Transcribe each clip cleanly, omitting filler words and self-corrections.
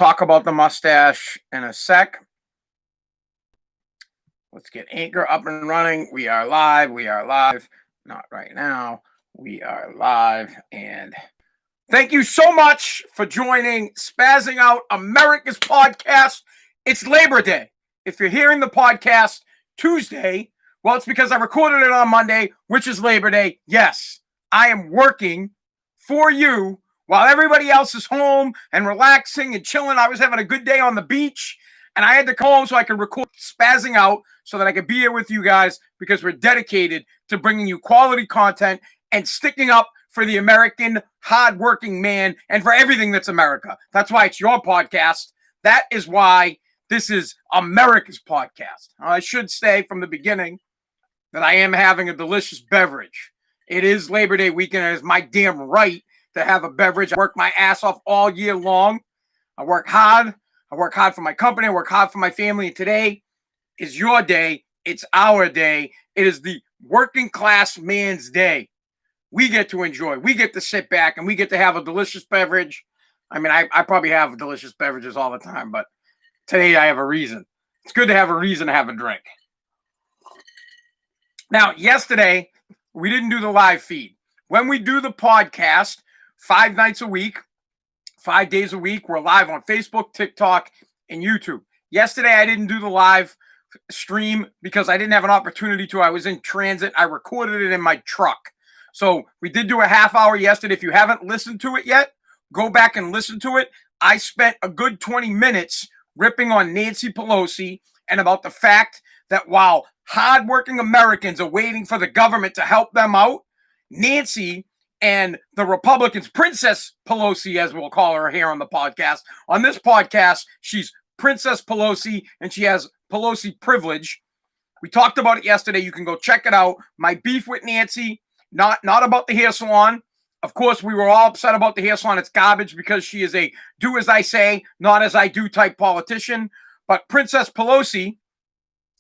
talk about the mustache in a sec. Let's get Anchor up and running. We are live. We are live. Not right now. We are live. And thank you so much for joining Spazzing Out, America's podcast. It's Labor Day. If you're hearing the podcast Tuesday, well, it's because I recorded it on Monday, which is Labor Day. Yes, I am working for you while everybody else is home and relaxing and chilling. I was having a good day on the beach, and I had to come home so I could record Spazzing Out so that I could be here with you guys because we're dedicated to bringing you quality content and sticking up for the American hardworking man and for everything that's America. That's why it's your podcast. That is why this is America's podcast. I should say from the beginning that I am having a delicious beverage. It is Labor Day weekend. It is my damn right to have a beverage. I work my ass off all year long. I work hard. I work hard for my company. I work hard for my family. And today is your day. It's our day. It is the working class man's day. We get to enjoy. We get to sit back and we get to have a delicious beverage. I mean, I probably have delicious beverages all the time, but today I have a reason. It's good to have a reason to have a drink. Now, yesterday, we didn't do the live feed. When we do the podcast 5 nights a week, 5 days a week, we're live on Facebook, TikTok, and YouTube. Yesterday, I didn't do the live stream because I didn't have an opportunity to. I was in transit. I recorded it in my truck. So we did do a half hour yesterday. If you haven't listened to it yet, go back and listen to it. I spent a good 20 minutes ripping on Nancy Pelosi and about the fact that while hardworking Americans are waiting for the government to help them out, Nancy and the Republicans, Princess Pelosi, as we'll call her here on the podcast. On this podcast, she's Princess Pelosi, and she has Pelosi privilege. We talked about it yesterday. You can go check it out. My beef with Nancy, not about the hair salon. Of course, we were all upset about the hair salon. It's garbage because she is a do as I say, not as I do type politician. But Princess Pelosi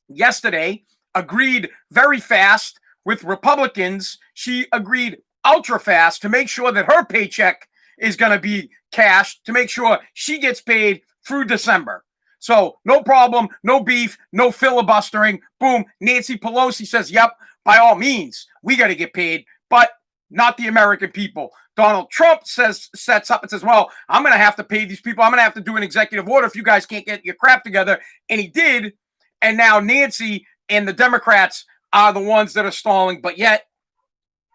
yesterday agreed very fast with Republicans. She agreed ultra fast to make sure that her paycheck is going to be cashed, to make sure she gets paid through December. So no problem, no beef, no filibustering. Boom. Nancy Pelosi says, yep, by all means, we got to get paid, but not the American people. Donald Trump sets up and says, well, I'm going to have to pay these people. I'm going to have to do an executive order if you guys can't get your crap together. And he did. And now Nancy and the Democrats are the ones that are stalling, but yet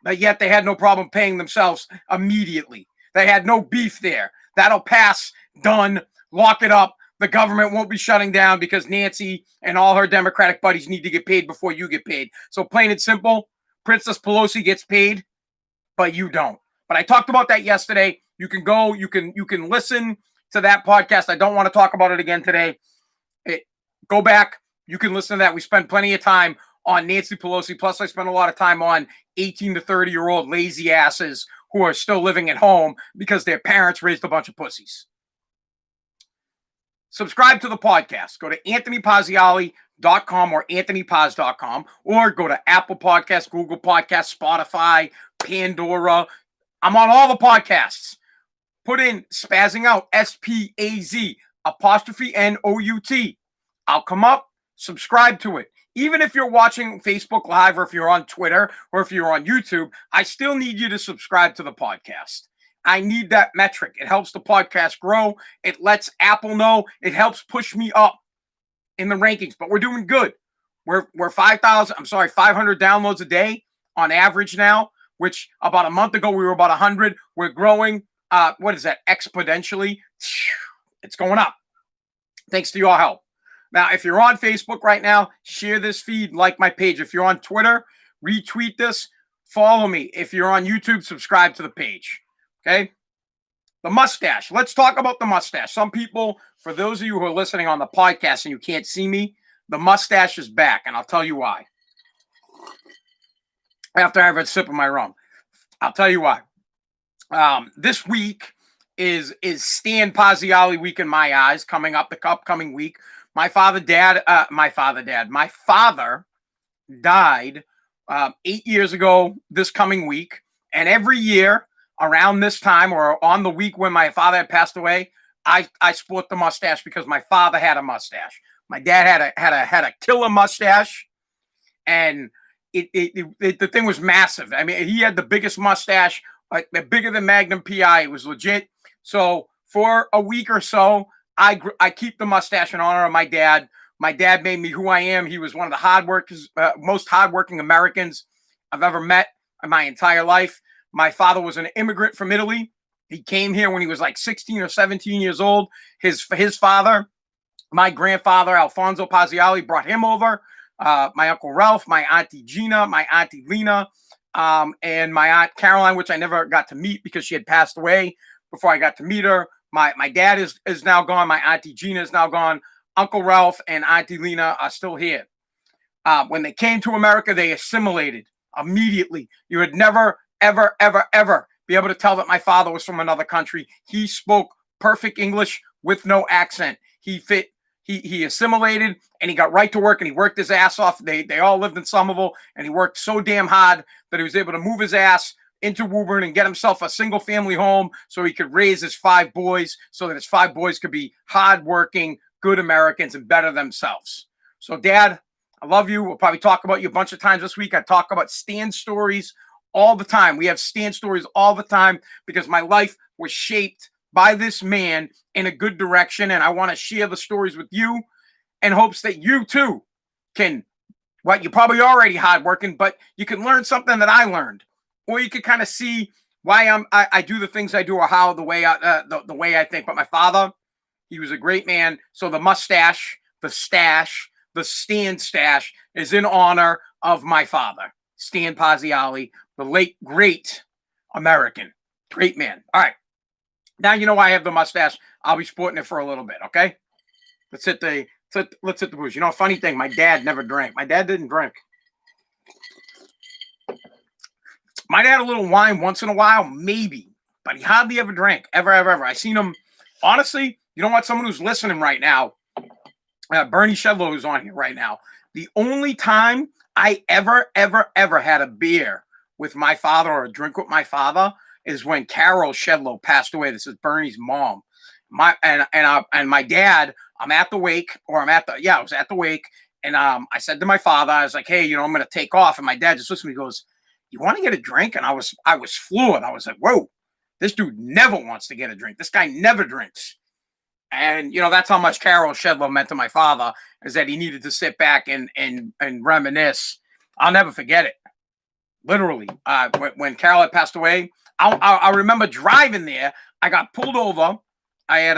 they had no problem paying themselves immediately. They had no beef there. That'll pass, done, lock it up. The government won't be shutting down because Nancy and all her Democratic buddies need to get paid before you get paid. So plain and simple, Princess Pelosi gets paid, but you don't. But I talked about that yesterday. You can go, you can listen to that podcast. I don't want to talk about it again today. Go back. You can listen to that. We spent plenty of time on Nancy Pelosi. Plus, I spent a lot of time on 18 to 30-year-old lazy asses who are still living at home because their parents raised a bunch of pussies. Subscribe to the podcast. Go to AnthonyPazziali.com or AnthonyPaz.com or go to Apple Podcasts, Google Podcasts, Spotify, Pandora. I'm on all the podcasts. Put in Spazzing Out, S-P-A-Z, 'N-O-U-T. I'll come up. Subscribe to it. Even if you're watching Facebook Live or if you're on Twitter or if you're on YouTube, I still need you to subscribe to the podcast. I need that metric. It helps the podcast grow. It lets Apple know. It helps push me up in the rankings. But we're doing good. We're 500 downloads a day on average now, which about a month ago we were about 100. We're growing. Exponentially. It's going up. Thanks to your help. Now, if you're on Facebook right now, share this feed, like my page. If you're on Twitter, retweet this, follow me. If you're on YouTube, subscribe to the page. Okay? The mustache. Let's talk about the mustache. Some people, for those of you who are listening on the podcast and you can't see me, the mustache is back, and I'll tell you why. After I have a sip of my rum. I'll tell you why. This week is Stan Pazziali week in my eyes, coming up the upcoming week. My father died 8 years ago this coming week. And every year around this time or on the week when my father had passed away, I sport the mustache because my father had a mustache. My dad had a killer mustache, and the thing was massive. I mean, he had the biggest mustache, like bigger than Magnum PI. It was legit. So for a week or so, I keep the mustache in honor of my dad. My dad made me who I am. He was one of the most hardworking Americans I've ever met in my entire life. My father was an immigrant from Italy. He came here when he was like 16 or 17 years old. His father, my grandfather, Alfonso Pazziali, brought him over. My Uncle Ralph, my Auntie Gina, my Auntie Lena, and my Aunt Caroline, which I never got to meet because she had passed away before I got to meet her. My dad is now gone. My Auntie Gina is now gone. Uncle Ralph and Auntie Lena are still here. When they came to America, they assimilated immediately. You would never, ever, ever, ever be able to tell that my father was from another country. He spoke perfect English with no accent. He assimilated, and he got right to work, and he worked his ass off. They all lived in Somerville, and he worked so damn hard that he was able to move his ass into Woburn and get himself a single family home so he could raise his 5 boys, so that his 5 boys could be hardworking, good Americans and better themselves. So, Dad, I love you. We'll probably talk about you a bunch of times this week. I talk about Stan stories all the time. We have Stan stories all the time because my life was shaped by this man in a good direction, and I want to share the stories with you in hopes that you too can, well, you're probably already hardworking, but you can learn something that I learned, or you can kind of see why I do the things I do, or how the way I think. But my father, he was a great man. So the mustache, the stash, the Stan stash is in honor of my father, Stan Pazziali, the late great American, great man. All right. Now you know why I have the mustache. I'll be sporting it for a little bit, okay? Let's hit the booze. You know, funny thing, my dad never drank. My dad didn't drink. My dad a little wine once in a while, maybe, but he hardly ever drank, ever. I seen him, honestly, you know what? Someone who's listening right now, Bernie Shedlow is on here right now. The only time I ever had a beer with my father or a drink with my father is when Carol Shedlow passed away. This is Bernie's mom. My dad, I'm at the wake, or I was at the wake, and I said to my father, I was like, hey, you know, I'm gonna take off. And my dad just listened to me, goes, you want to get a drink? And I was floored. I was like, whoa, this dude never wants to get a drink. This guy never drinks. And you know, that's how much Carol Shedlow meant to my father, is that he needed to sit back and reminisce. I'll never forget it. Literally, when Carol had passed away, I remember driving there. I got pulled over. I had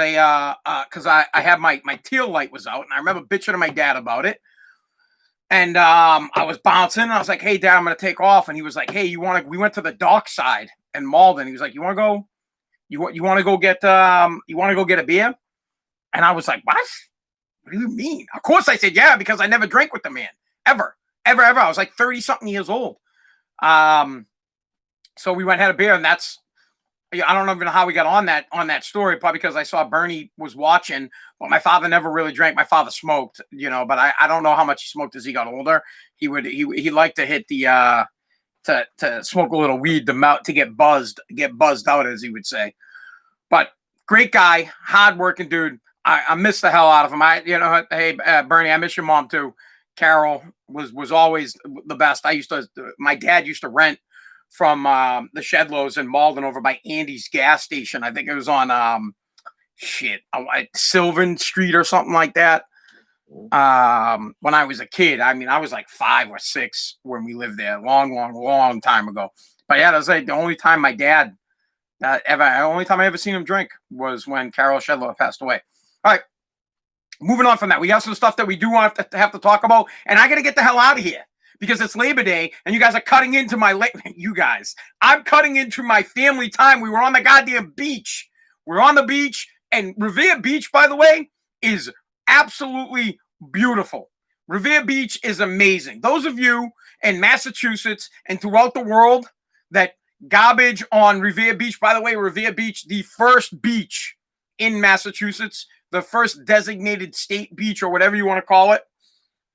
because I had my tail light was out, and I remember bitching to my dad about it. And I was bouncing. And I was like, "Hey, Dad, I'm gonna take off." And he was like, "Hey, we went to the dock side in Malden." He was like, "You want to go? You want to go get a beer?" And I was like, "What? What do you mean?" Of course, I said, "Yeah," because I never drank with the man ever. I was like 30-something years old. So we went and had a beer, and that's, I don't even know how we got on that story, probably because I saw Bernie was watching, but my father never really drank. My father smoked, you know, but I don't know how much he smoked as he got older. He liked to hit the to smoke a little weed to get buzzed out, as he would say. But great guy, hardworking dude. I miss the hell out of him. Hey, Bernie, I miss your mom too. Carol was always the best. My dad used to rent from the Shedlows in Malden over by Andy's gas station. I think it was on Sylvan Street or something like that. When I was a kid, I mean, I was like 5 or 6 when we lived there, long time ago. But yeah, that was like the only time my dad the only time I ever seen him drink was when Carol Shedlow passed away. All right, moving on from that, we have some stuff that we do want to have to talk about, and I got to get the hell out of here because it's Labor Day, and you guys are cutting into I'm cutting into my family time. We were on the goddamn beach. We're on the beach, and Revere Beach, by the way, is absolutely beautiful. Revere Beach is amazing. Those of you in Massachusetts and throughout the world that garbage on Revere Beach, by the way, Revere Beach, the first beach in Massachusetts, the first designated state beach, or whatever you want to call it,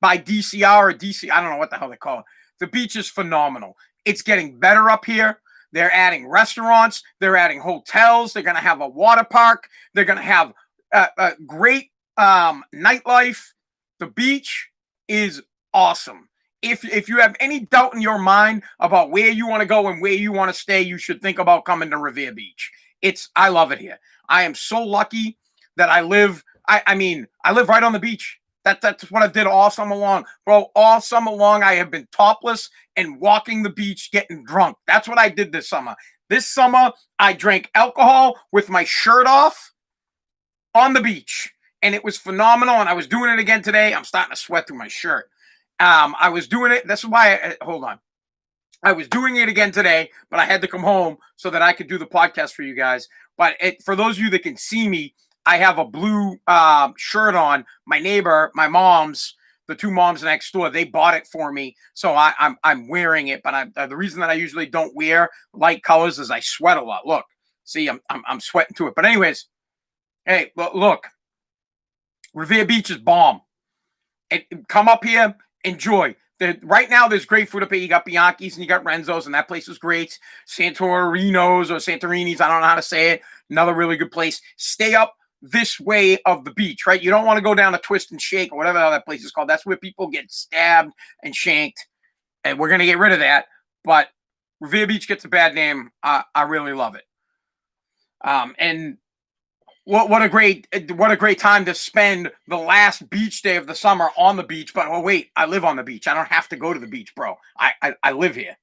by DCR or DC, I don't know what the hell they call it. The beach is phenomenal. It's getting better up here. They're adding restaurants. They're adding hotels. They're going to have a water park. They're going to have great nightlife. The beach is awesome. If you have any doubt in your mind about where you want to go and where you want to stay, you should think about coming to Revere Beach. I love it here. I am so lucky that I live. I mean, I live right on the beach. That's what I did all summer long, bro. All summer long, I have been topless and walking the beach, getting drunk. That's what I did this summer. This summer, I drank alcohol with my shirt off on the beach, and it was phenomenal. And I was doing it again today. I'm starting to sweat through my shirt. I was doing it. That's why. Hold on. I was doing it again today, but I had to come home so that I could do the podcast for you guys. But for those of you that can see me, I have a blue shirt on. My neighbor, my mom's, the two moms next door, they bought it for me, so I'm wearing it. But the reason that I usually don't wear light colors is I sweat a lot. Look, see, I'm sweating to it. But anyways, hey, look, Revere Beach is bomb. Come up here, enjoy. Right now, there's great food up here. You got Bianchi's and you got Renzo's, and that place is great. Santorino's or Santorini's, I don't know how to say it. Another really good place. Stay up this way of the beach, right? You don't want to go down to Twist and Shake or whatever that place is called. That's where people get stabbed and shanked, and we're going to get rid of that. But Revere Beach gets a bad name. I really love it. And what a great time to spend the last beach day of the summer on the beach. But wait, I live on the beach. I don't have to go to the beach, bro. I live here.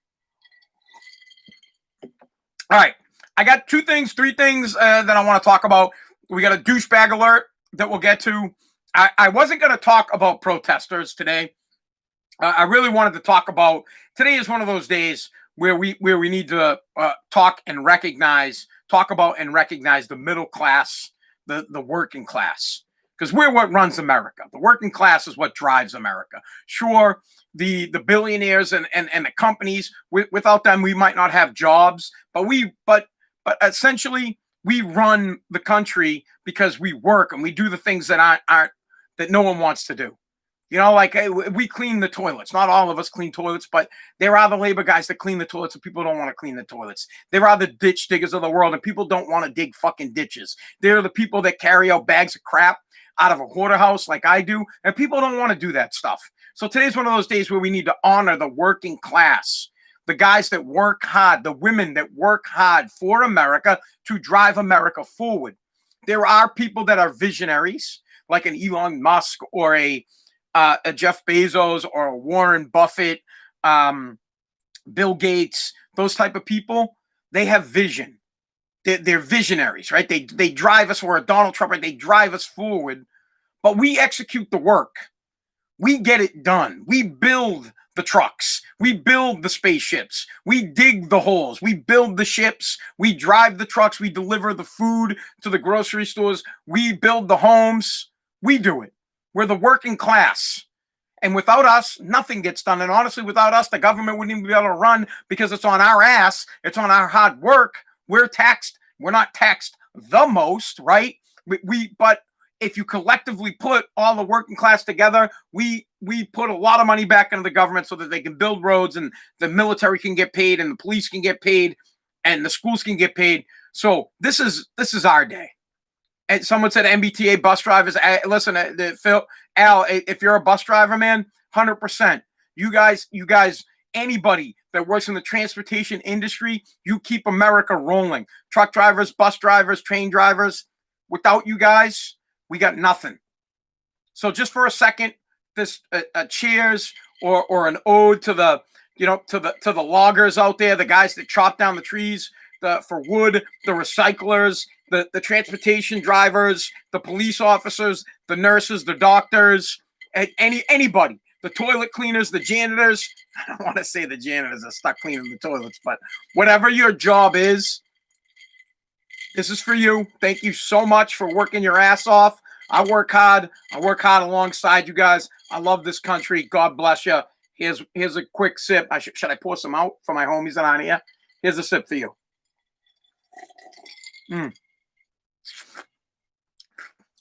All right, I got three things that I want to talk about. We got a douchebag alert that we'll get to. I wasn't going to talk about protesters today. I really wanted to talk about, today is one of those days where we need to talk about and recognize the middle class, the working class, because we're what runs America. The working class is what drives America. Sure, the billionaires and the companies, without them, we might not have jobs, but essentially we run the country because we work and we do the things that aren't that no one wants to do. You know, like we clean the toilets. Not all of us clean toilets, but there are the labor guys that clean the toilets and people don't want to clean the toilets. There are the ditch diggers of the world and people don't want to dig fucking ditches. They're the people that carry out bags of crap out of a hoarder house like I do, and people don't want to do that stuff. So today's one of those days where we need to honor the working class, the guys that work hard, the women that work hard for America to drive America forward. There are people that are visionaries, like an Elon Musk or a Jeff Bezos or a Warren Buffett, Bill Gates, those type of people. They have vision. They're visionaries, right? They drive us, or a Donald Trump, right? They drive us forward, but we execute the work. We get it done. We build the trucks. We build the spaceships. We dig the holes. We build the ships. We drive the trucks. We deliver the food to the grocery stores. We build the homes. We do it. We're the working class. And without us, nothing gets done. And honestly, without us, the government wouldn't even be able to run because it's on our ass. It's on our hard work. We're taxed. We're not taxed the most, right? But if you collectively put all the working class together, we put a lot of money back into the government so that they can build roads and the military can get paid and the police can get paid and the schools can get paid. So this is our day. And someone said MBTA bus drivers. Listen, Phil, Al, if you're a bus driver, man, 100%. You guys, anybody that works in the transportation industry, you keep America rolling. Truck drivers, bus drivers, train drivers. Without you guys, we got nothing. So just for a second, this cheers or an ode to the to the loggers out there, the guys that chop down the trees for wood, the recyclers, the transportation drivers, the police officers, the nurses, the doctors, anybody, the toilet cleaners, the janitors. I don't want to say the janitors are stuck cleaning the toilets, but whatever your job is, this is for you. Thank you so much for working your ass off. I work hard. I work hard alongside you guys. I love this country. God bless you. Here's a quick sip. Should I pour some out for my homies that aren't here? Here's a sip for you.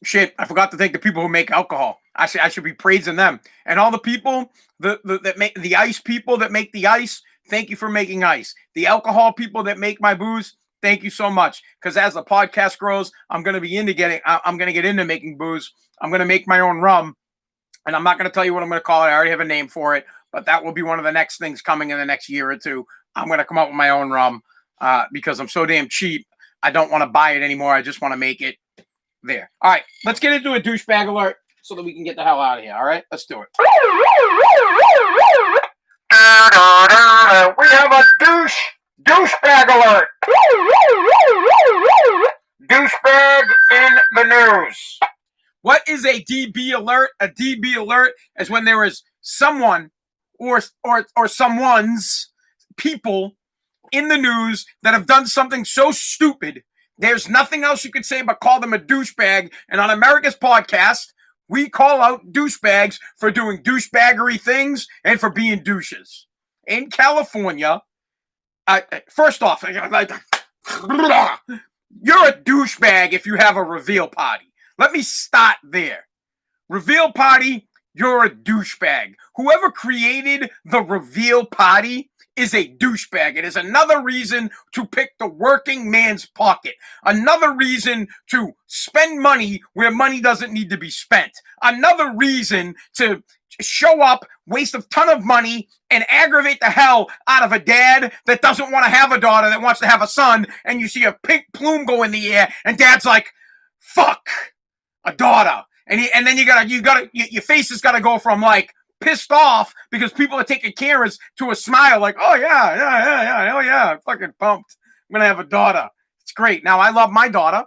Shit, I forgot to thank the people who make alcohol. I should be praising them. And all the people that make the ice people that make the ice, thank you for making ice. The alcohol people that make my booze, Thank you so much. Because as the podcast grows, I'm going to get into making booze. I'm going to make my own rum. And I'm not going to tell you what I'm going to call it. I already have a name for it. But that will be one of the next things coming in the next year or two. I'm going to come up with my own rum because I'm so damn cheap. I don't want to buy it anymore. I just want to make it there. All right. Let's get into a douchebag alert so that we can get the hell out of here. All right. Let's do it. We have a douchebag alert. Douchebag in the news. What is a DB alert? A DB alert is when there is someone or someone's people in the news that have done something so stupid. There's nothing else you could say but call them a douchebag. And on America's podcast, we call out douchebags for doing douchebaggery things and for being douches. In California, first off, you're a douchebag if you have a reveal party. Let me start there. Reveal party, you're a douchebag. Whoever created the reveal party is a douchebag. It is another reason to pick the working man's pocket. Another reason to spend money where money doesn't need to be spent. Another reason to show up, waste a ton of money, and aggravate the hell out of a dad that doesn't want to have a daughter, that wants to have a son, and you see a pink plume go in the air, and dad's like, fuck, a daughter. And then your face has got to go from like pissed off because people are taking cameras to a smile like, oh yeah, hell yeah, I'm fucking pumped. I'm going to have a daughter. It's great. Now, I love my daughter.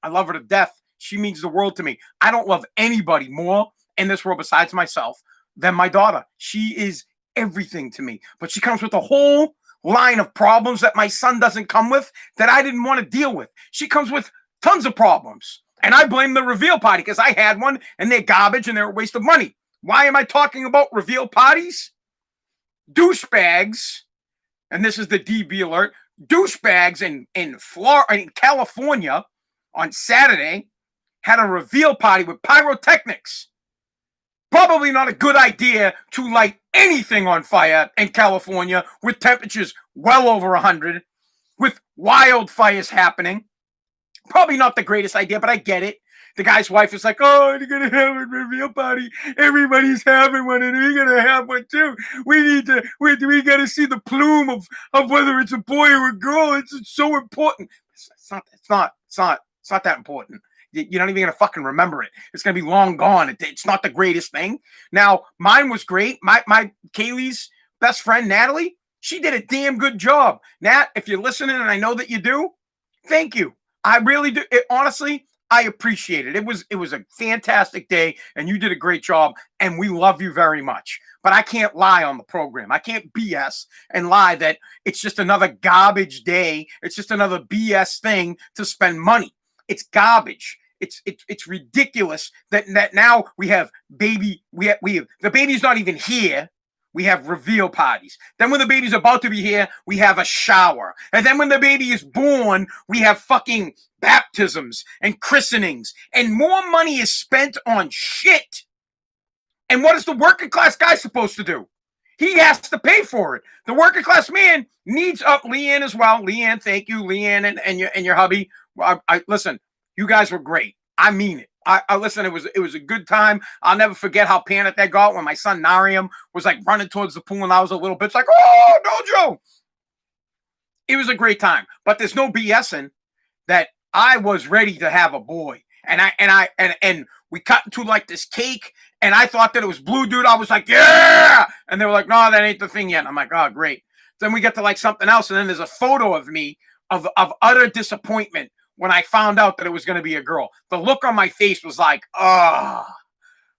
I love her to death. She means the world to me. I don't love anybody more in this world besides myself than my daughter. She is everything to me. But she comes with a whole line of problems that my son doesn't come with that I didn't want to deal with. She comes with tons of problems. And I blame the reveal party because I had one and they're garbage and they're a waste of money. Why am I talking about reveal parties? Douchebags, and this is the DB alert, douchebags in California on Saturday had a reveal party with pyrotechnics. Probably not a good idea to light anything on fire in California with temperatures well over 100, with wildfires happening. Probably not the greatest idea, but I get it. The guy's wife is like, oh, they're going to have a reveal party. Everybody's having one, and we're going to have one too. We got to see the plume of whether it's a boy or a girl. It's so important. It's not that important. You're not even going to fucking remember it. It's going to be long gone. It's not the greatest thing. Now, mine was great. My Kaylee's best friend, Natalie, she did a damn good job. Nat, if you're listening, and I know that you do, thank you. I really do. Honestly, I appreciate it. It was a fantastic day, and you did a great job, and we love you very much. But I can't lie on the program. I can't BS and lie that it's just another garbage day. It's just another BS thing to spend money. It's garbage. It's ridiculous that now we have the baby's not even here. We have reveal parties. Then when the baby's about to be here, we have a shower. And then when the baby is born, we have fucking baptisms and christenings. And more money is spent on shit. And what is the working class guy supposed to do? He has to pay for it. The working class man needs Leanne as well. Leanne, thank you, Leanne and your hubby. Listen, you guys were great. I mean it. I listen, it was a good time. I'll never forget how panicked I got when my son Nariam was like running towards the pool and I was a little bit like, oh, Dojo. It was a great time. But there's no BSing that I was ready to have a boy. And we cut into like this cake and I thought that it was blue, dude. I was like, yeah. And they were like, no, that ain't the thing yet. I'm like, oh, great. Then we get to like something else. And then there's a photo of me of utter disappointment when I found out that it was going to be a girl. The look on my face was like, and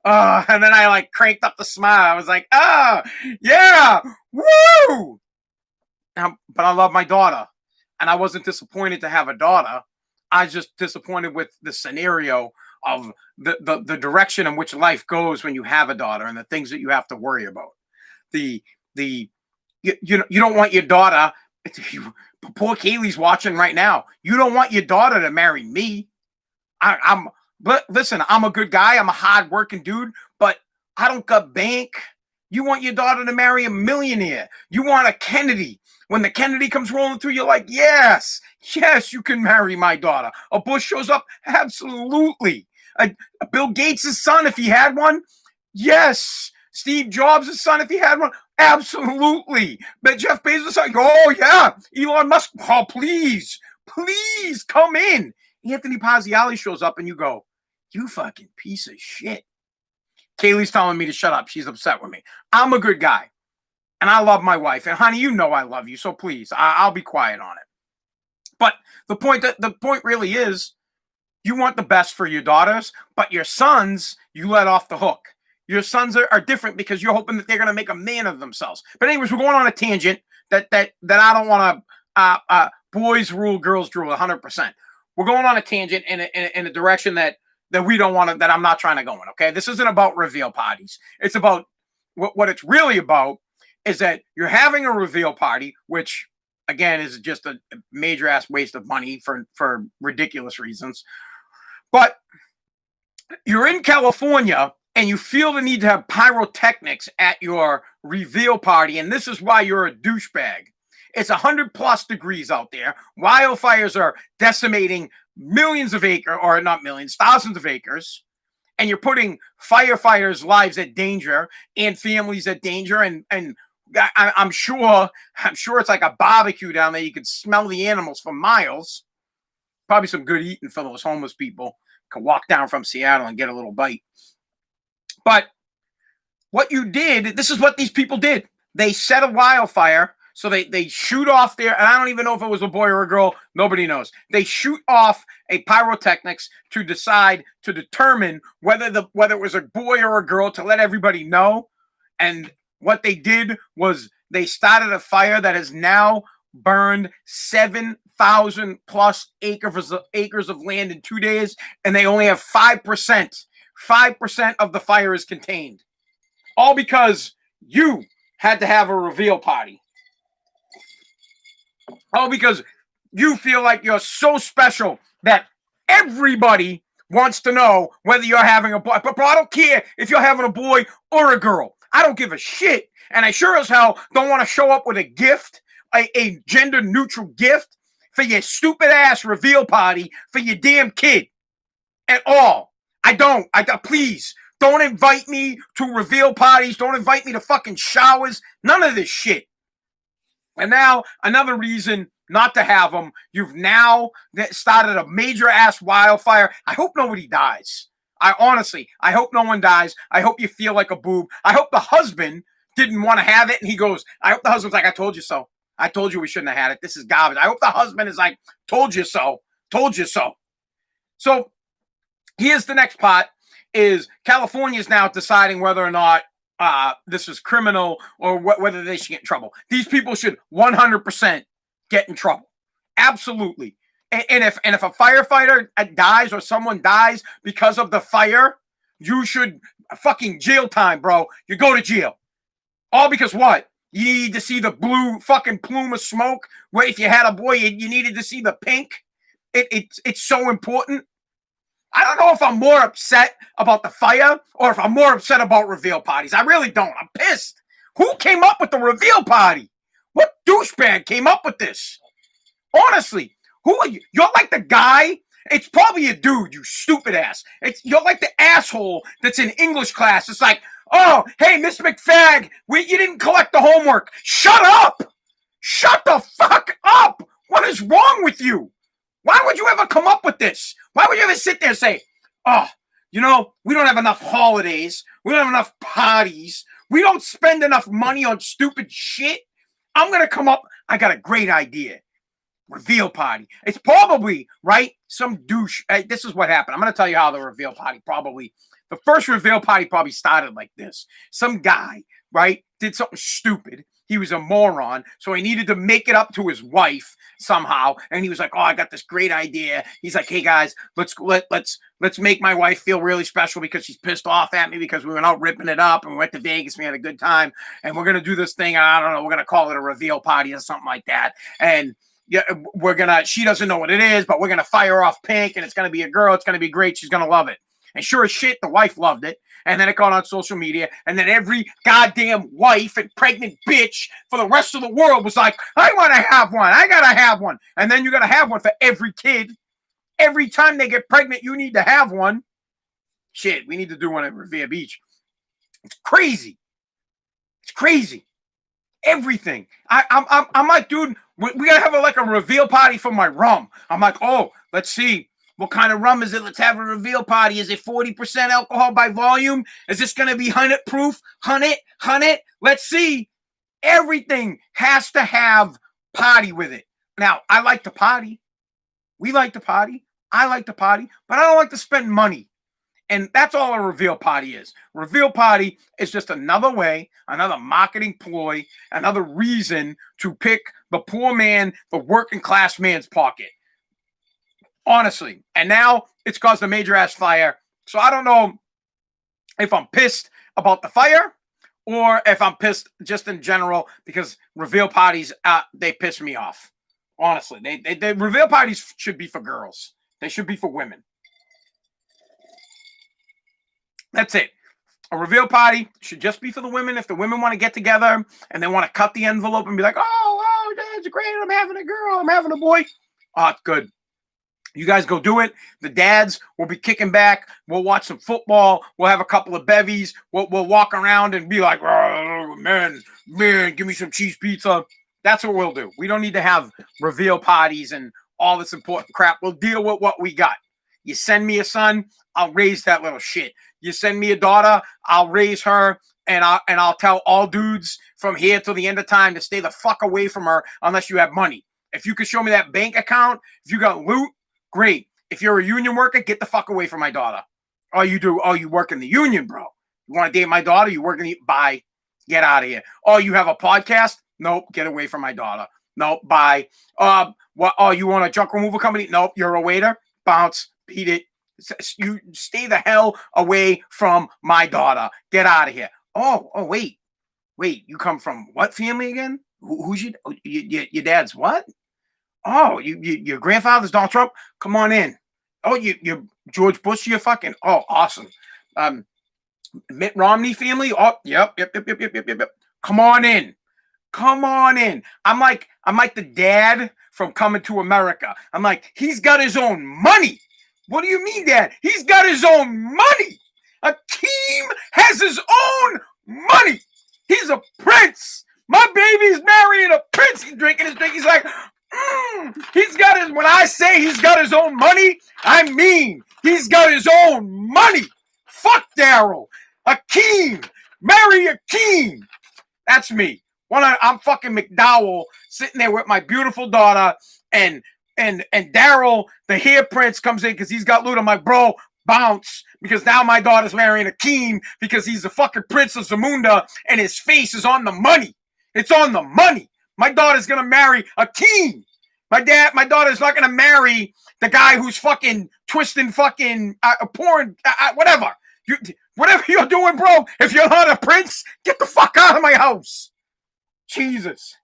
then I like cranked up the smile. I was like, yeah, woo. Now, but I love my daughter, and I wasn't disappointed to have a daughter. I was just disappointed with the scenario of the direction in which life goes when you have a daughter and the things that you have to worry about. You don't want your daughter. Poor Kaylee's watching right now. You don't want your daughter to marry me. But listen, I'm a good guy. I'm a hard-working dude, but I don't got bank. You want your daughter to marry a millionaire. You want a Kennedy. When the Kennedy comes rolling through, you're like, yes, you can marry my daughter. A Bush shows up, absolutely. Bill Gates' son, if he had one, yes. Steve Jobs' son, if he had one, absolutely. But Jeff Bezos, like, oh yeah. Elon Musk, oh please come in. Anthony Pazziali shows up, and you go, you fucking piece of shit. Kaylee's telling me to shut up. She's upset with me. I'm a good guy. And I love my wife. And honey, you know I love you. So please, I'll be quiet on it. But the point really is, you want the best for your daughters, but your sons, you let off the hook. Your sons are different because you're hoping that they're going to make a man of themselves. But anyways, we're going on a tangent that I don't want to boys rule, girls drool 100%. We're going on a tangent in a direction that we don't want to, that I'm not trying to go in, okay? This isn't about reveal parties. It's about, what it's really about is that you're having a reveal party, which, again, is just a major ass waste of money for ridiculous reasons. But you're in California and you feel the need to have pyrotechnics at your reveal party, and this is why you're a douchebag. It's 100+ degrees out there. Wildfires are decimating millions of acres, or not millions, thousands of acres. And you're putting firefighters' lives at danger and families at danger. And I'm sure it's like a barbecue down there. You can smell the animals for miles. Probably some good eating for those homeless people. Can walk down from Seattle and get a little bite. But what you did, this is what these people did. They set a wildfire. So they shoot off there, and I don't even know if it was a boy or a girl. Nobody knows. They shoot off a pyrotechnics to determine whether it was a boy or a girl, to let everybody know. And what they did was they started a fire that has now burned 7,000+ acres of land in 2 days, and they only have 5%. 5% of the fire is contained. All because you had to have a reveal party. Oh, because you feel like you're so special that everybody wants to know whether you're having a boy. But I don't care if you're having a boy or a girl. I don't give a shit. And I sure as hell don't want to show up with a gift, a gender-neutral gift for your stupid-ass reveal party for your damn kid at all. Please, don't invite me to reveal parties. Don't invite me to fucking showers. None of this shit. And now, another reason not to have them. You've now started a major ass wildfire. I hope nobody dies. I hope no one dies. I hope you feel like a boob. I hope the husband didn't want to have it, and he goes, I hope the husband's like, I told you so. I told you we shouldn't have had it. This is garbage. I hope the husband is like, told you so. Told you so. So here's the next part, is California is now deciding whether or not this is criminal or whether they should get in trouble. These people should 100% get in trouble. Absolutely. And if a firefighter dies or someone dies because of the fire, you should fucking jail time, bro. You go to jail. All because what? You need to see the blue fucking plume of smoke. Where if you had a boy, you needed to see the pink. It's so important. I don't know if I'm more upset about the fire or if I'm more upset about reveal parties. I really don't. I'm pissed. Who came up with the reveal party? What douchebag came up with this? Honestly, who are you? You're like the guy. It's probably a dude, you stupid ass. You're like the asshole that's in English class. It's like, oh, hey, Miss McFag, you didn't collect the homework. Shut up. Shut the fuck up. What is wrong with you? Why would you ever come up with this? Why would you ever sit there and say, oh, we don't have enough holidays. We don't have enough parties. We don't spend enough money on stupid shit. I'm going to come up. I got a great idea. Reveal party. It's probably, right, some douche. This is what happened. I'm going to tell you how the reveal party the first reveal party probably started like this. Some guy, right, did something stupid. He was a moron, so he needed to make it up to his wife somehow. And he was like, "Oh, I got this great idea." He's like, "Hey guys, let's make my wife feel really special because she's pissed off at me because we went out ripping it up and we went to Vegas. We had a good time, and we're gonna do this thing. I don't know. We're gonna call it a reveal party or something like that. And yeah, she doesn't know what it is, but we're gonna fire off pink, and it's gonna be a girl. It's gonna be great. She's gonna love it." And sure as shit, the wife loved it. And then it got on social media. And then every goddamn wife and pregnant bitch for the rest of the world was like, I want to have one. I got to have one. And then you got to have one for every kid. Every time they get pregnant, you need to have one. Shit, we need to do one at Revere Beach. It's crazy. It's crazy. Everything. I'm like, dude, we gotta have a reveal party for my rum. I'm like, oh, let's see. What kind of rum is it? Let's have a reveal party. Is it 40% alcohol by volume? Is this gonna be 100 proof? 100? Let's see. Everything has to have party with it. Now, I like to party. We like to party. I like to party, but I don't like to spend money. And that's all a reveal party is. Reveal party is just another way, another marketing ploy, another reason to pick the poor man, the working class man's pocket. Honestly. And now it's caused a major ass fire. So I don't know if I'm pissed about the fire or if I'm pissed just in general because reveal parties, they piss me off. Honestly. They reveal parties should be for girls. They should be for women. That's it. A reveal party should just be for the women. If the women want to get together and they want to cut the envelope and be like, oh, that's great. I'm having a girl. I'm having a boy. Oh, it's good. You guys go do it. The dads will be kicking back. We'll watch some football. We'll have a couple of bevies. We'll walk around and be like, oh, man, give me some cheese pizza. That's what we'll do. We don't need to have reveal parties and all this important crap. We'll deal with what we got. You send me a son, I'll raise that little shit. You send me a daughter, I'll raise her, and I'll tell all dudes from here till the end of time to stay the fuck away from her unless you have money. If you can show me that bank account, if you got loot, great. If you're a union worker, get the fuck away from my daughter. Oh, you work in the union, bro. You want to date my daughter? You work in the bye. Get out of here. Oh, you have a podcast? Nope, get away from my daughter. Nope, bye. What? Oh, you want a junk removal company? Nope, you're a waiter. Bounce. Beat it. You stay the hell away from my daughter. Get out of here. Oh, wait. You come from what family again? Who's your dad's what? Oh, your grandfather's Donald Trump. Come on in. Oh, you're George Bush. You're fucking. Oh, awesome. Mitt Romney family. Oh, yep. Come on in. I'm like the dad from Coming to America. I'm like, he's got his own money. What do you mean, Dad? He's got his own money. Akeem has his own money. He's a prince. My baby's marrying a prince. He's drinking his drink. He's like, he's got his, when I say he's got his own money, I mean he's got his own money. Fuck Daryl. Akeem. Marry Akeem. That's me. I'm fucking McDowell sitting there with my beautiful daughter and Daryl, the hair prince, comes in because he's got loot. I'm like, bro, bounce. Because now my daughter's marrying Akeem because he's the fucking Prince of Zamunda and his face is on the money. It's on the money. My daughter's going to marry Akeem. My daughter's not going to marry the guy who's fucking twisting fucking porn, whatever. Whatever you're doing, bro, if you're not a prince, get the fuck out of my house. Jesus.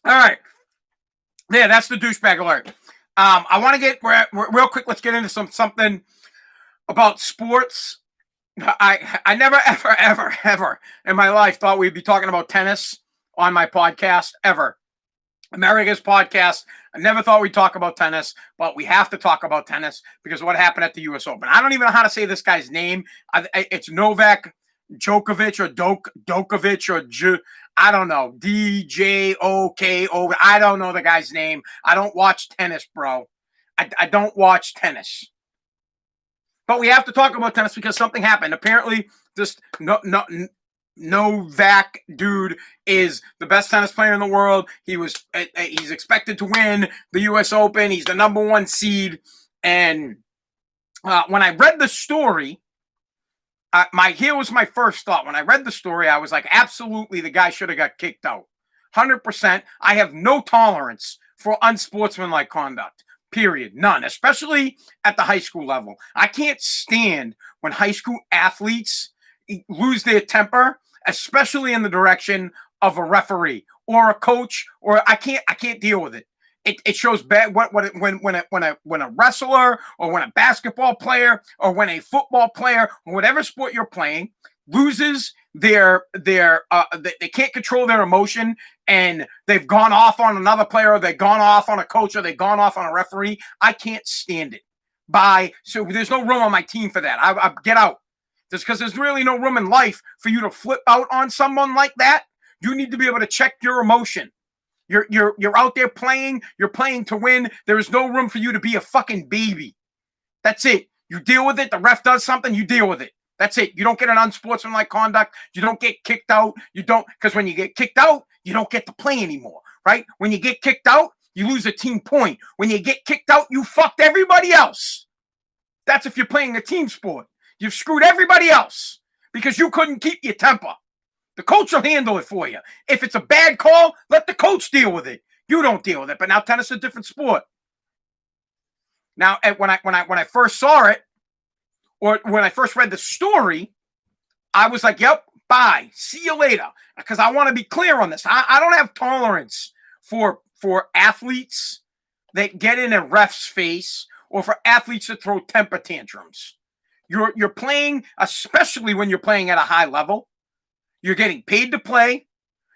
All right. Yeah, that's the douchebag alert. I want to get real quick. Let's get into something about sports. I never, ever in my life thought we'd be talking about tennis on my podcast ever. America's podcast. I never thought we'd talk about tennis, but we have to talk about tennis because of what happened at the U.S. Open. I don't even know how to say this guy's name. It's Novak Djokovic or Djokovic or I don't know. DJOKO. I don't know the guy's name. I don't watch tennis, bro. I don't watch tennis. But we have to talk about tennis because something happened. Apparently, this Novak dude is the best tennis player in the world. He's expected to win the U.S. Open. He's the number one seed. And when I read the story, here was my first thought. When I read the story, I was like, absolutely, the guy should have got kicked out. 100%. I have no tolerance for unsportsmanlike conduct. Period. None. Especially at the high school level. I can't stand when high school athletes lose their temper, especially in the direction of a referee or a coach, or I can't deal with it. It shows bad when a wrestler or when a basketball player or when a football player or whatever sport you're playing loses they can't control their emotion and they've gone off on another player or they've gone off on a coach or they've gone off on a referee. I can't stand it. So there's no room on my team for that. I get out. Just because there's really no room in life for you to flip out on someone like that. You need to be able to check your emotion. You're out there playing. You're playing to win. There is no room for you to be a fucking baby. That's it. You deal with it. The ref does something. You deal with it. That's it. You don't get an unsportsmanlike conduct. You don't get kicked out. You don't, because when you get kicked out, you don't get to play anymore, right? When you get kicked out, you lose a team point. When you get kicked out, you fucked everybody else. That's if you're playing a team sport. You've screwed everybody else because you couldn't keep your temper. The coach will handle it for you. If it's a bad call, let the coach deal with it. You don't deal with it. But now tennis is a different sport. Now, when I first saw it, or when I first read the story, I was like, yep, bye. See you later. Because I want to be clear on this. I don't have tolerance for athletes that get in a ref's face or for athletes that throw temper tantrums. You're playing, especially when you're playing at a high level. You're getting paid to play.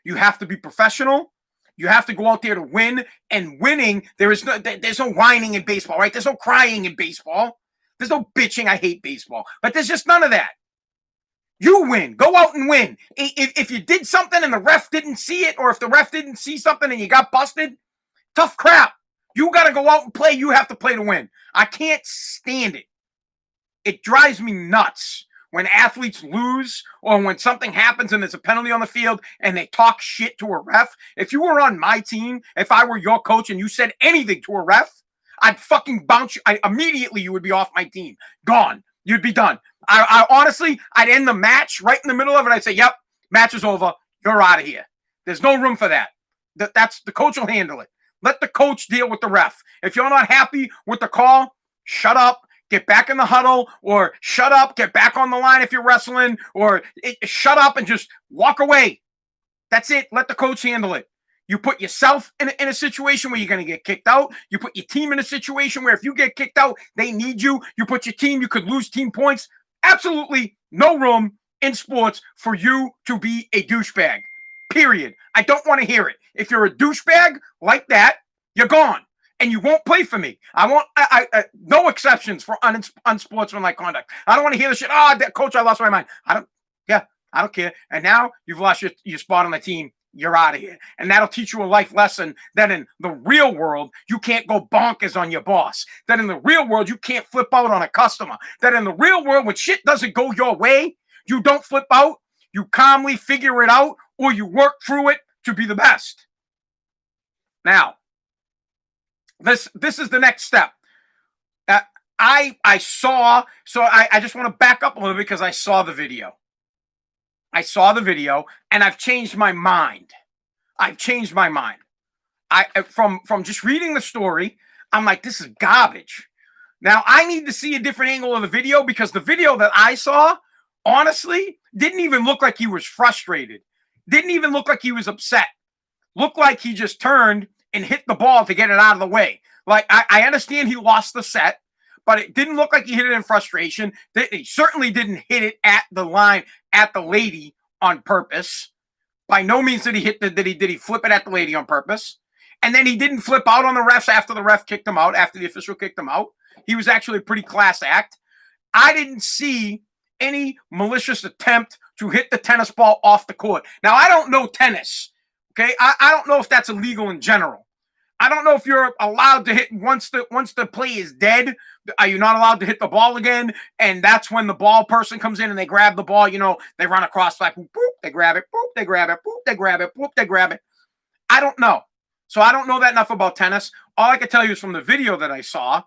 You have to be professional. You have to go out there to win. And winning, there's no whining in baseball, right? There's no crying in baseball. There's no bitching. I hate baseball. But there's just none of that. You win. Go out and win. If you did something and the ref didn't see it, or if the ref didn't see something and you got busted, tough crap. You got to go out and play. You have to play to win. I can't stand it. It drives me nuts when athletes lose or when something happens and there's a penalty on the field and they talk shit to a ref. If you were on my team, if I were your coach and you said anything to a ref, I'd fucking bounce you. Immediately you would be off my team. Gone. You'd be done. I honestly, I'd end the match right in the middle of it. I'd say, yep, match is over. You're out of here. There's no room for that. That's the coach will handle it. Let the coach deal with the ref. If you're not happy with the call, shut up. Get back in the huddle, or shut up, get back on the line if you're wrestling, or shut up and just walk away. That's it. Let the coach handle it. You put yourself in a situation where you're going to get kicked out. You put your team in a situation where if you get kicked out, they need you. You put your team, you could lose team points. Absolutely no room in sports for you to be a douchebag. Period. I don't want to hear it. If you're a douchebag like that, you're gone. And you won't play for me. I no exceptions for unsportsmanlike conduct. I don't want to hear the shit. Oh, coach, I lost my mind. I don't care. And now you've lost your spot on the team. You're out of here. And that'll teach you a life lesson that in the real world, you can't go bonkers on your boss. That in the real world, you can't flip out on a customer. That in the real world, when shit doesn't go your way, you don't flip out. You calmly figure it out, or you work through it to be the best. Now, this is the next step. I just want to back up a little bit because I saw the video. And I've changed my mind. From just reading the story, I'm like, this is garbage. Now I need to see a different angle of the video because the video that I saw, honestly, didn't even look like he was frustrated. Didn't even look like he was upset. Looked like he just turned and hit the ball to get it out of the way. Like, I understand he lost the set, but it didn't look like he hit it in frustration. He certainly didn't hit it at the line, at the lady on purpose. By no means did he flip it at the lady on purpose. And then he didn't flip out on the refs after the ref kicked him out, after the official kicked him out. He was actually a pretty class act. I didn't see any malicious attempt to hit the tennis ball off the court. Now, I don't know tennis. Okay, I don't know if that's illegal in general. I don't know if you're allowed to hit once the play is dead. Are you not allowed to hit the ball again? And that's when the ball person comes in and they grab the ball. You know, they run across like, boop, they grab it, boop, they grab it, boop, they grab it, boop, they grab it. I don't know. So I don't know that enough about tennis. All I can tell you is from the video that I saw,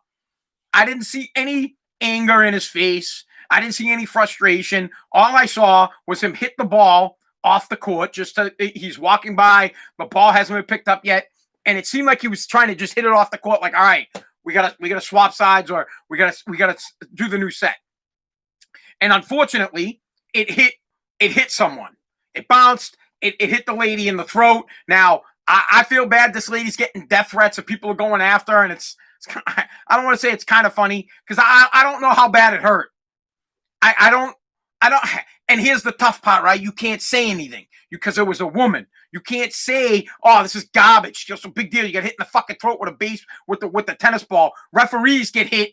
I didn't see any anger in his face. I didn't see any frustration. All I saw was him hit the ball off the court. He's walking by. The ball hasn't been picked up yet. And it seemed like he was trying to just hit it off the court. Like, all right, we gotta swap sides, or we gotta do the new set. And unfortunately, it hit someone. It bounced. It hit the lady in the throat. Now, I feel bad. This lady's getting death threats and people are going after her, and it's I don't want to say it's kind of funny because I don't know how bad it hurt. I don't. And here's the tough part, right? You can't say anything because it was a woman. You can't say, "Oh, this is garbage." Just a big deal. You get hit in the fucking throat with a base with the tennis ball. Referees get hit.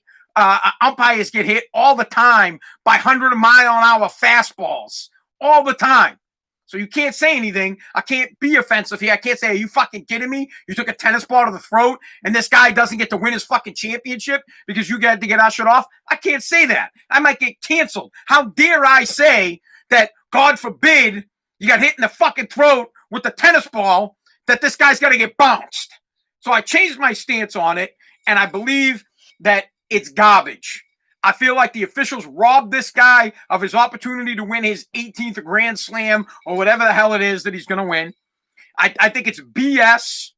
Umpires get hit all the time by 100-mile-an-hour fastballs all the time. So you can't say anything. I can't be offensive here. I can't say, "Are you fucking kidding me? You took a tennis ball to the throat and this guy doesn't get to win his fucking championship because you got to get ushered off." I can't say that. I might get canceled. How dare I say that, God forbid, you got hit in the fucking throat with the tennis ball, that this guy's got to get bounced. So I changed my stance on it, and I believe that it's garbage. I feel like the officials robbed this guy of his opportunity to win his 18th Grand Slam or whatever the hell it is that he's going to win. I think it's BS.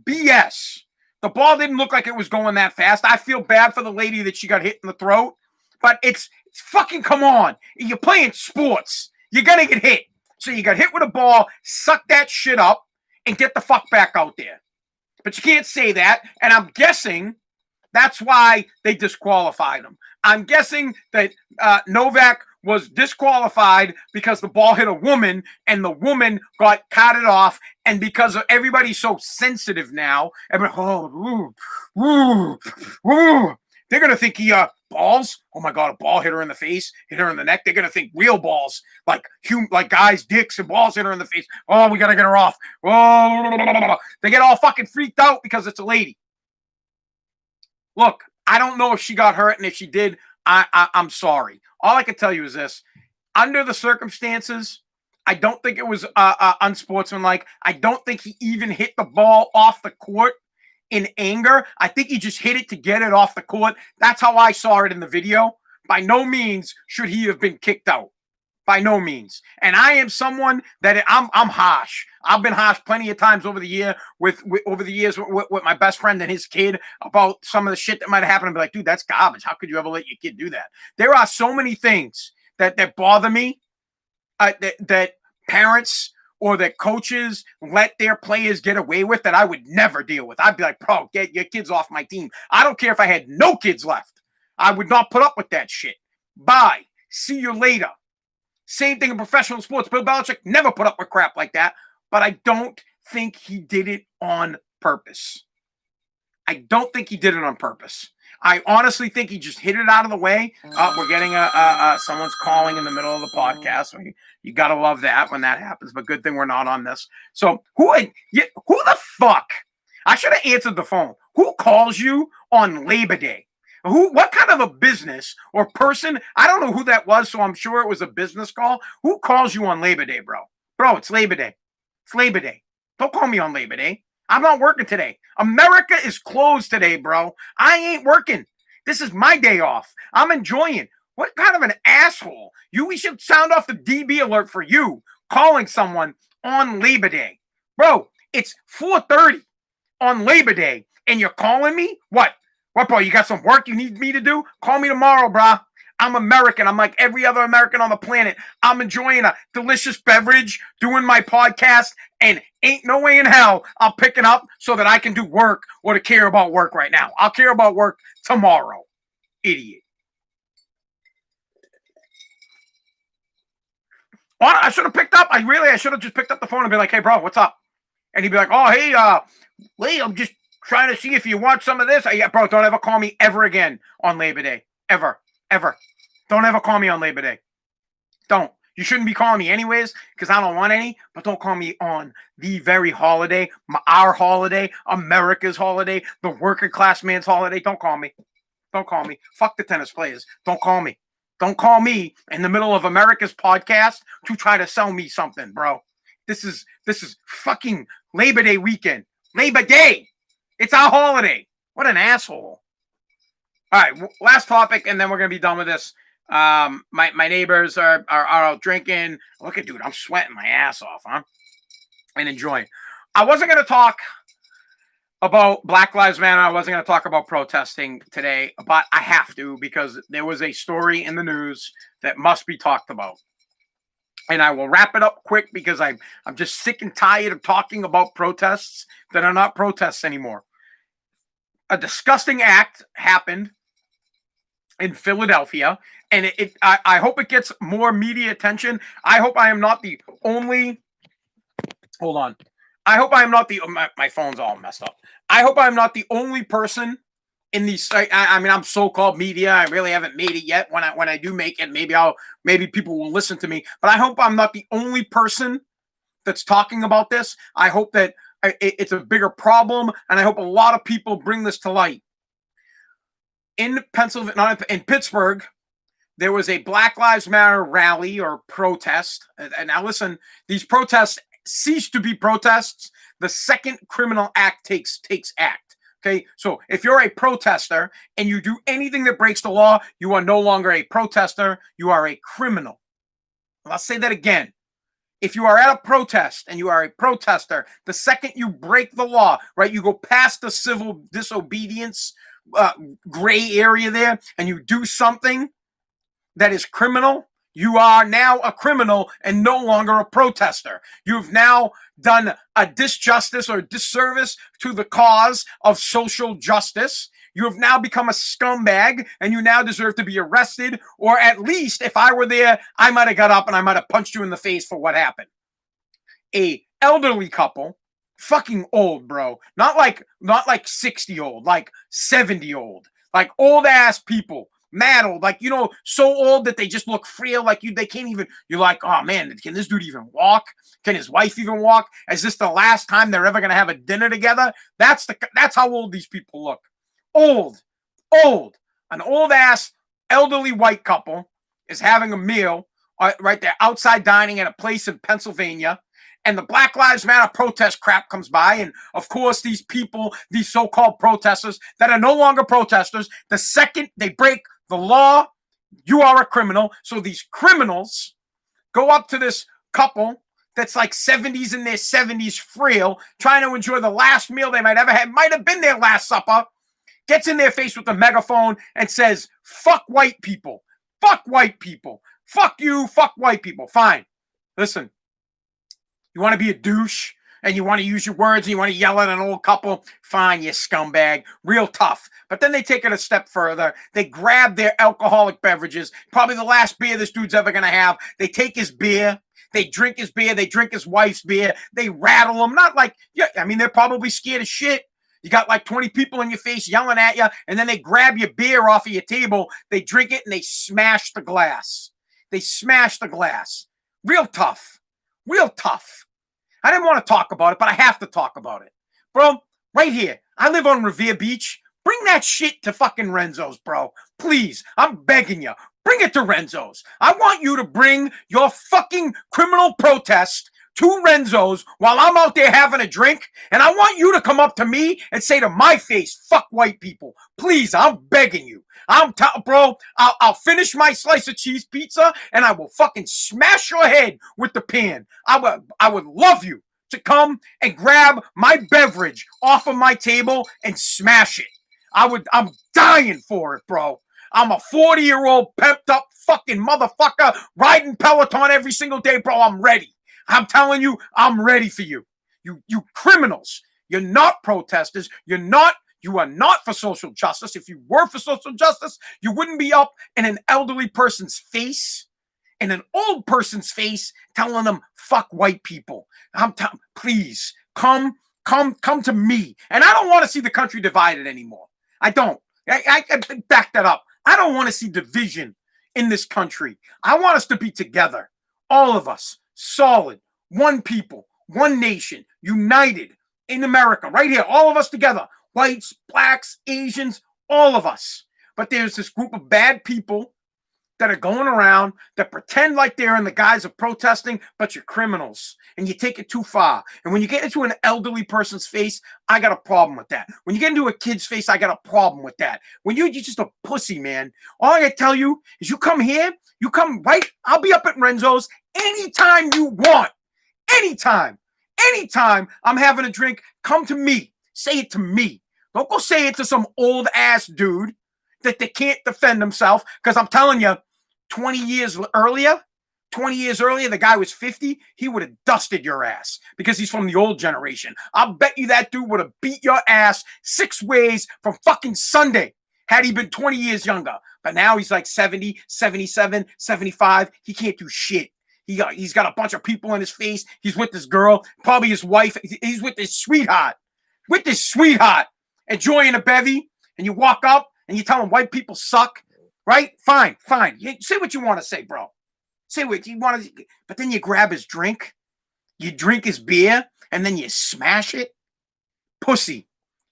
BS. The ball didn't look like it was going that fast. I feel bad for the lady that she got hit in the throat, but it's fucking, come on. You're playing sports. You're going to get hit. So you got hit with a ball, suck that shit up, and get the fuck back out there. But you can't say that, and I'm guessing that's why they disqualified him. I'm guessing that Novak was disqualified because the ball hit a woman and the woman got carted off. And because of everybody's so sensitive now, they're going to think he balls. Oh my God, a ball hit her in the face, hit her in the neck. They're going to think real balls, like guys' dicks and balls hit her in the face. Oh, we got to get her off. Oh, they get all fucking freaked out because it's a lady. Look, I don't know if she got hurt, and if she did, I'm sorry. All I can tell you is this. Under the circumstances, I don't think it was unsportsmanlike. I don't think he even hit the ball off the court in anger. I think he just hit it to get it off the court. That's how I saw it in the video. By no means should he have been kicked out. By no means. And I am someone that I'm harsh. I've been harsh plenty of times over the years with my best friend and his kid about some of the shit that might have happened. And be like, dude, that's garbage. How could you ever let your kid do that? There are so many things that bother me that parents or that coaches let their players get away with that I would never deal with. I'd be like, bro, get your kids off my team. I don't care if I had no kids left. I would not put up with that shit. Bye. See you later. Same thing in professional sports. Bill Belichick never put up with crap like that, but I don't think he did it on purpose. I don't think he did it on purpose. I honestly think he just hit it out of the way. We're getting someone's calling in the middle of the podcast. So you got to love that when that happens, but good thing we're not on this. So who the fuck? I should have answered the phone. Who calls you on Labor Day? What kind of a business or person? I don't know who that was, so I'm sure it was a business call. Who calls you on Labor Day, bro? Bro, it's Labor Day. It's Labor Day. Don't call me on Labor Day. I'm not working today. America is closed today, bro. I ain't working. This is my day off. I'm enjoying. What kind of an asshole? We should sound off the DB alert for you calling someone on Labor Day. Bro, it's 4:30 on Labor Day, and you're calling me? What? What, bro? You got some work you need me to do? Call me tomorrow, bro. I'm American. I'm like every other American on the planet. I'm enjoying a delicious beverage, doing my podcast, and ain't no way in hell I'll pick it up so that I can do work or to care about work right now. I'll care about work tomorrow. Idiot. Well, I should have picked up. I should have just picked up the phone and be like, hey, bro, what's up? And he'd be like, oh, hey, Lee, I'm just trying to see if you want some of this. Yeah, bro, don't ever call me ever again on Labor Day. Ever. Don't ever call me on Labor Day. Don't. You shouldn't be calling me anyways because I don't want any, but don't call me on the very holiday, our holiday, America's holiday, the working class man's holiday. Don't call me. Don't call me. Fuck the tennis players. Don't call me. Don't call me in the middle of America's podcast to try to sell me something, bro. This is fucking Labor Day weekend. Labor Day. It's our holiday. What an asshole. All right, last topic, and then we're going to be done with this. My neighbors are out drinking. Look at, dude, I'm sweating my ass off, huh? And enjoying. I wasn't going to talk about Black Lives Matter. I wasn't going to talk about protesting today, but I have to because there was a story in the news that must be talked about. and I will wrap it up quick because I'm just sick and tired of talking about protests that are not protests anymore. A disgusting act happened in Philadelphia, and I hope it gets more media attention. I hope I am not the only. Hold on. I hope I am not the. My phone's all messed up. I hope I'm not the only person in these. I mean, I'm so-called media. I really haven't made it yet. When I do make it, maybe people will listen to me. But I hope I'm not the only person that's talking about this. I hope that it's a bigger problem, and I hope a lot of people bring this to light. In Pennsylvania, not in Pittsburgh, there was a Black Lives Matter rally or protest. And now listen, these protests cease to be protests the second criminal act takes act. Okay, so if you're a protester and you do anything that breaks the law, you are no longer a protester, you are a criminal. I'll say that again. If you are at a protest and you are a protester, the second you break the law, right, you go past the civil disobedience gray area there and you do something that is criminal, you are now a criminal and no longer a protester. You've now done a disjustice or disservice to the cause of social justice. You have now become a scumbag and you now deserve to be arrested, or at least if I were there, I might have got up and I might have punched you in the face for what happened. A elderly couple, fucking old, bro. Not like 60 old, like 70 old. Like old ass people. Mad old, like, you know, so old that they just look frail, like they can't even, you're like, oh man, can this dude even walk? Can his wife even walk? Is this the last time they're ever gonna have a dinner together? That's how old these people look. Old. An old ass elderly white couple is having a meal right there outside dining at a place in Pennsylvania. And the Black Lives Matter protest crap comes by. And of course, these people, these so-called protesters that are no longer protesters, the second they break the law, you are a criminal. So these criminals go up to this couple that's like 70s in their 70s, frail, trying to enjoy the last meal they might ever have, might have been their last supper, gets in their face with a megaphone and says, fuck white people. Fuck white people. Fuck you. Fuck white people. Fine. Listen. You want to be a douche and you want to use your words and you want to yell at an old couple? Fine, you scumbag. Real tough. But then they take it a step further. They grab their alcoholic beverages, probably the last beer this dude's ever going to have. They take his beer. They drink his beer. They drink his wife's beer. They rattle him. Not like, yeah, I mean, they're probably scared of shit. You got like 20 people in your face yelling at you, and then they grab your beer off of your table. They drink it and they smash the glass. They smash the glass. Real tough. Real tough. I didn't want to talk about it, but I have to talk about it. Bro, right here. I live on Revere Beach. Bring that shit to fucking Renzo's, bro. Please. I'm begging you. Bring it to Renzo's. I want you to bring your fucking criminal protest to Renzo's while I'm out there having a drink, and I want you to come up to me and say to my face, fuck white people. Please, I'm begging you. Bro, I'll finish my slice of cheese pizza and I will fucking smash your head with the pan. I would love you to come and grab my beverage off of my table and smash it. I'm dying for it, bro. I'm a 40-year-old pepped up fucking motherfucker riding Peloton every single day, bro. I'm ready. I'm telling you, I'm ready for you. You criminals. You're not protesters. You are not for social justice. If you were for social justice, you wouldn't be up in an elderly person's face, in an old person's face, telling them, fuck white people. Please, come to me. And I don't want to see the country divided anymore. I don't. I back that up. I don't want to see division in this country. I want us to be together. All of us, solid, one people, one nation, united in America, right here, all of us together. Whites, blacks, Asians, all of us. But there's this group of bad people that are going around that pretend like they're in the guise of protesting, but you're criminals and you take it too far. And when you get into an elderly person's face, I got a problem with that. When you get into a kid's face, I got a problem with that. When you're just a pussy, man, all I gotta tell you is you come here, you come right, I'll be up at Renzo's anytime you want. Anytime I'm having a drink, come to me. Say it to me. Don't go say it to some old ass dude that they can't defend himself. Because I'm telling you, 20 years earlier, 20 years earlier, the guy was 50, he would have dusted your ass because he's from the old generation. I'll bet you that dude would have beat your ass 6 ways from fucking Sunday had he been 20 years younger. But now he's like 70, 77, 75. He can't do shit. He's got a bunch of people in his face. He's with this girl, probably his wife. He's with his sweetheart. With this sweetheart. Enjoying a bevy. And you walk up and you tell him white people suck. Right? Fine. You say what you want to say, bro. Say what you want to, but then you grab his drink, you drink his beer, and then you smash it. Pussy,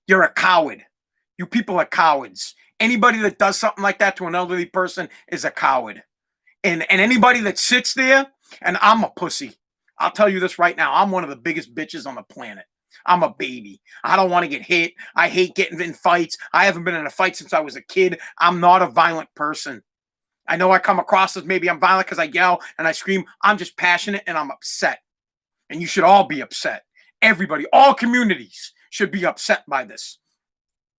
you're a coward. You people are cowards. Anybody that does something like that to an elderly person is a coward. And anybody that sits there, and I'm a pussy. I'll tell you this right now. I'm one of the biggest bitches on the planet. I'm a baby. I don't want to get hit. I hate getting in fights. I haven't been in a fight since I was a kid. I'm not a violent person. I know I come across as maybe I'm violent because I yell and I scream. I'm just passionate and I'm upset. And you should all be upset. Everybody, all communities should be upset by this.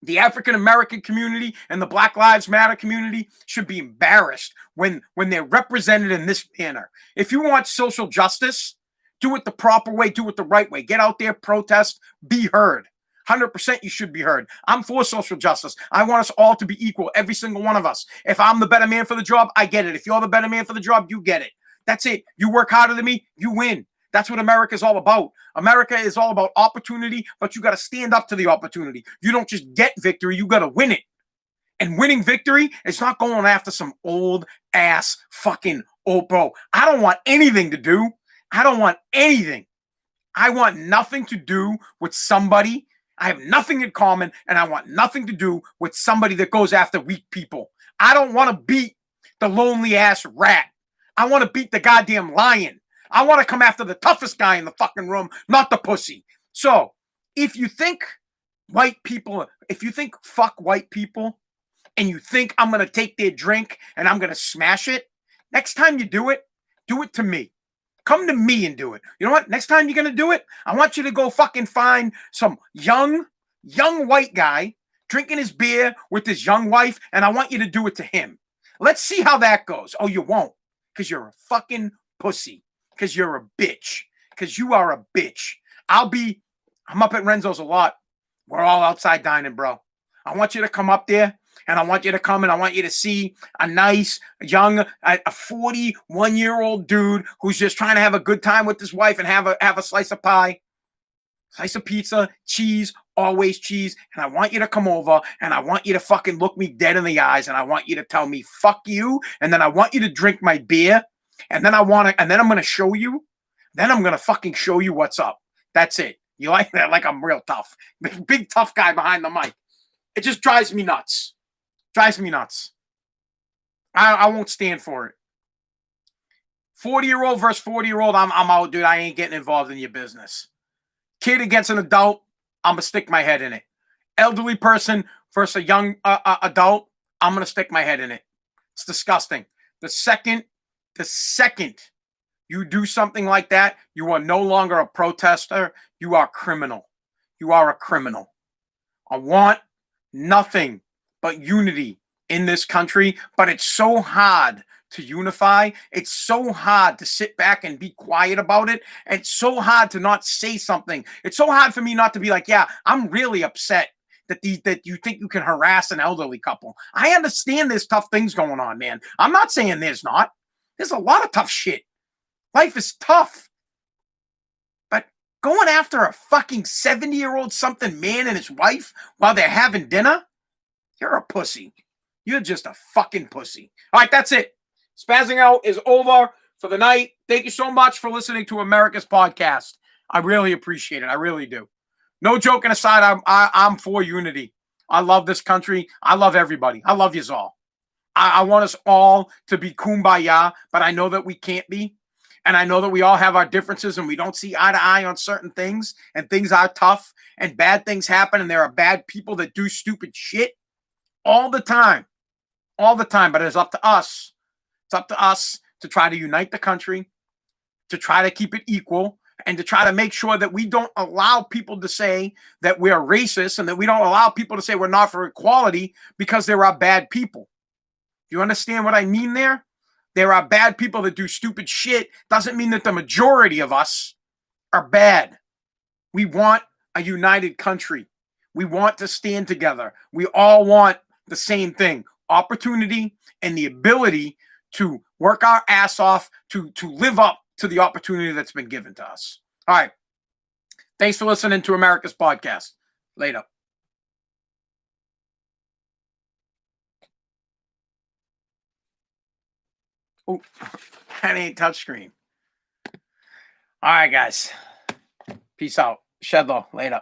The African-American community and the Black Lives Matter community should be embarrassed when they're represented in this manner. If you want social justice, do it the proper way, do it the right way. Get out there, protest, be heard. 100% you should be heard. I'm for social justice. I want us all to be equal, every single one of us. If I'm the better man for the job, I get it. If you're the better man for the job, you get it. That's it. You work harder than me, you win. That's what America is all about. America is all about opportunity, but you got to stand up to the opportunity. You don't just get victory, you got to win it. And winning victory is not going after some old ass fucking old bro. I don't want anything to do. I don't want anything. I want nothing to do with somebody. I have nothing in common, and I want nothing to do with somebody that goes after weak people. I don't want to beat the lonely ass rat. I want to beat the goddamn lion. I want to come after the toughest guy in the fucking room, not the pussy. So, if you think white people, if you think fuck white people, and you think I'm going to take their drink and I'm going to smash it, next time you do it to me. Come to me and do it. You know what? Next time you're going to do it, I want you to go fucking find some young white guy drinking his beer with his young wife, and I want you to do it to him. Let's see how that goes. Oh, you won't, because you're a fucking pussy, because you're a bitch, because you are a bitch. I'm up at Renzo's a lot. We're all outside dining, bro. I want you to come up there. And I want you to come and I want you to see a nice, young, a 41-year-old dude who's just trying to have a good time with his wife and have a slice of pie, slice of pizza, cheese, always cheese. And I want you to come over and I want you to fucking look me dead in the eyes and I want you to tell me, fuck you. And then I want you to drink my beer. And then I'm going to show you. Then I'm going to fucking show you what's up. That's it. You like that? Like I'm real tough. Big tough guy behind the mic. It just drives me nuts. Drives me nuts. I won't stand for it. 40-year-old versus 40-year-old, I'm out, dude. I ain't getting involved in your business. Kid against an adult, I'm going to stick my head in it. Elderly person versus a young adult, I'm going to stick my head in it. It's disgusting. The second you do something like that, you are no longer a protester. You are criminal. You are a criminal. I want nothing but unity in this country, but it's so hard to unify. It's so hard to sit back and be quiet about it. It's so hard to not say something. It's so hard for me not to be like, yeah, I'm really upset that you think you can harass an elderly couple. I understand there's tough things going on, man. I'm not saying there's not. There's a lot of tough shit. Life is tough. But going after a fucking 70-year-old something man and his wife while they're having dinner, you're a pussy. You're just a fucking pussy. All right, that's it. Spazzing out is over for the night. Thank you so much for listening to America's podcast. I really appreciate it. I really do. No joking aside, I'm for unity. I love this country. I love everybody. I love yous all. I want us all to be kumbaya, but I know that we can't be. And I know that we all have our differences and we don't see eye to eye on certain things. And things are tough and bad things happen. And there are bad people that do stupid shit. All the time, but it's up to us. It's up to us to try to unite the country, to try to keep it equal, and to try to make sure that we don't allow people to say that we're racist and that we don't allow people to say we're not for equality because there are bad people. Do you understand what I mean there? There are bad people that do stupid shit. Doesn't mean that the majority of us are bad. We want a united country. We want to stand together. We all want the same thing: opportunity and the ability to work our ass off to live up to the opportunity that's been given to us. All right. Thanks for listening to America's Podcast. Later. Oh, that ain't touchscreen. All right, guys. Peace out. Shedlo. Later.